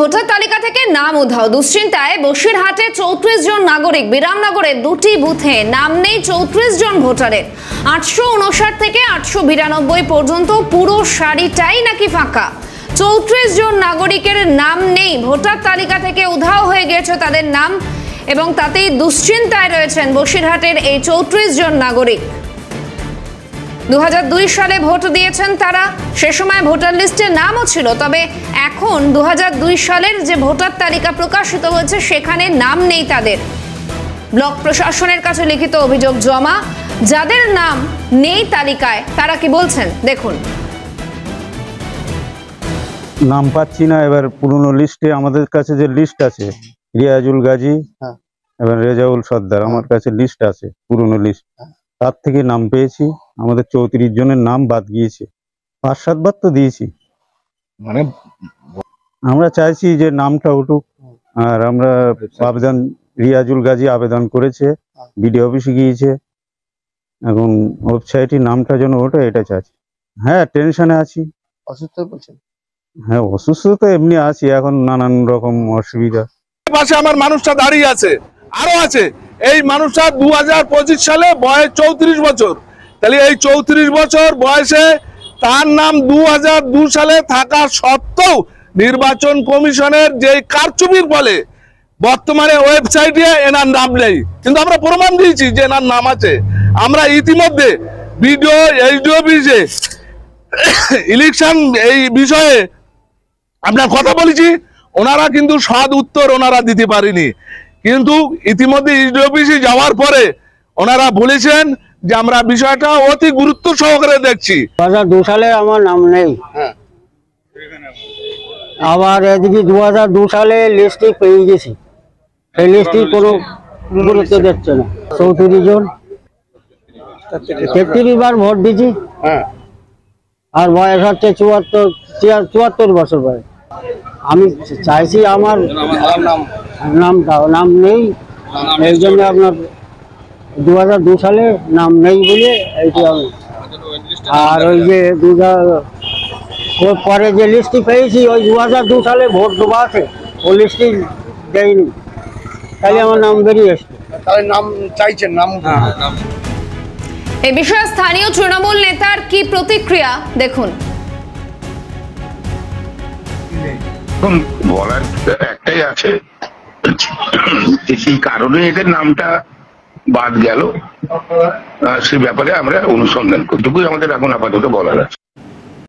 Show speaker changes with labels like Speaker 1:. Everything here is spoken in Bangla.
Speaker 1: ভোটার তালিকা থেকে নাম উধাও, দুশ্চিন্তায় বসিরহাটে 34 জন নাগরিক। বিরামনগরে দুটি বুথে নাম নেই 34 জন ভোটারের। 859 থেকে 892 পর্যন্ত পুরো সারিটাই নাকি ফাঁকা। 34 জন নাগরিকের নাম নেই, ভোটার তালিকা থেকে উধাও হয়ে গেছে তাদের নাম, এবং তাতেই দুশ্চিন্তায় রয়েছেন বসিরহাটের এই 34 জন নাগরিক। 2002 সালে ভোট দিয়েছেন তারা, সে সময় ভোটার লিস্টে নামও ছিল, তবে এখন 2002 সালের যে ভোটার তালিকা প্রকাশিত হয়েছে সেখানে নাম নেই তাদের। ব্লক প্রশাসনের কাছে লিখিত অভিযোগ জমা। যাদের নাম নেই তালিকায় তারা কি বলছেন দেখুন।
Speaker 2: নাম পাচ্ছি না। এবার পুরনো লিস্টে আমাদের কাছে যে লিস্ট আছে, রিয়াজুল গাজী এবং রেজাউল সর্দার, আমার কাছে লিস্ট আছে পুরনো লিস্ট, তার থেকে নাম পেয়েছি। আমাদের 34 জনের নাম বাদ গিয়েছে। 5-7 বার তো দিয়েছি।
Speaker 3: মানে
Speaker 2: আমরা চাইছি যে নামটা উঠুক। আর আমরা আবেদন, রিয়াজুল গাজী আবেদন করেছে, বিডিও অফিসে গিয়েছে, এখন ওয়েবসাইটে নামটা যেন ওঠে এটা চাইছি। হ্যাঁ, টেনশনে আছি।
Speaker 3: অসুস্থ বলছেন?
Speaker 2: হ্যাঁ, অসুস্থ তো এমনি আছি, এখন নানান রকম অসুবিধা।
Speaker 4: পাশে আমার মানুষটা দাঁড়িয়ে আছে, আরো আছে। এই মানুষটা 2025 সালে বয়স 34 বছর। তাহলে এই 34 বছর বয়সে তার নাম 2002 সালে থাকা সত্ত্বেও নির্বাচন কমিশনের যে কারচুপির ফলে বর্তমানে ওয়েবসাইটে এনার নাম নেই, কিন্তু আমরা প্রমাণ দিয়েছি যে এনার নাম আছে। আমরা ইতিমধ্যে ভিডিও এইচডিও অফিসে ইলেকশন এই বিষয়ে আপনার কথা বলেছি, ওনারা কিন্তু সৎ উত্তর ওনারা দিতে পারেনি। কিন্তু ইতিমধ্যে ইসডি অফিসে যাওয়ার পরে ওনারা বলেছেন যে আমরা বিষয়টা অতি গুরুত্ব সহকারে দেখছি।
Speaker 5: 2002 সালে আমার নাম নেই। আবার এদিকে 2002 সালে লিস্টে পেয়ে গেছি, সেই লিস্টে কোনো গুরুত্ব দিচ্ছে না। 34 জন, 33 বার ভোট দিয়েছি। আর বয়স হচ্ছে 74 বছর বয়স। আমি চাইছি আমার নাম নেই, এই জন্য আপনার 2002 সালে নাম নেই বলে এইটা আমি। আর ওই যে পরে যে লিস্টটি পেয়েছি ওই 2002 সালে ভোট দেওয়া আছে, ওই লিস্টটি দেয়নি, তাই আমার নাম বেরিয়ে এসছে।
Speaker 3: তাহলে নাম চাইছেন? নাম
Speaker 1: এই বিষয়ে স্থানীয় তৃণমূল নেতার কি প্রতিক্রিয়া দেখুন।
Speaker 6: বলার একটাই আছে, সেই কারণে এদের নামটা বাদ গেল, সে ব্যাপারে আমরা অনুসন্ধান করতেই আমাদের এখন আপাতত বলার আছে।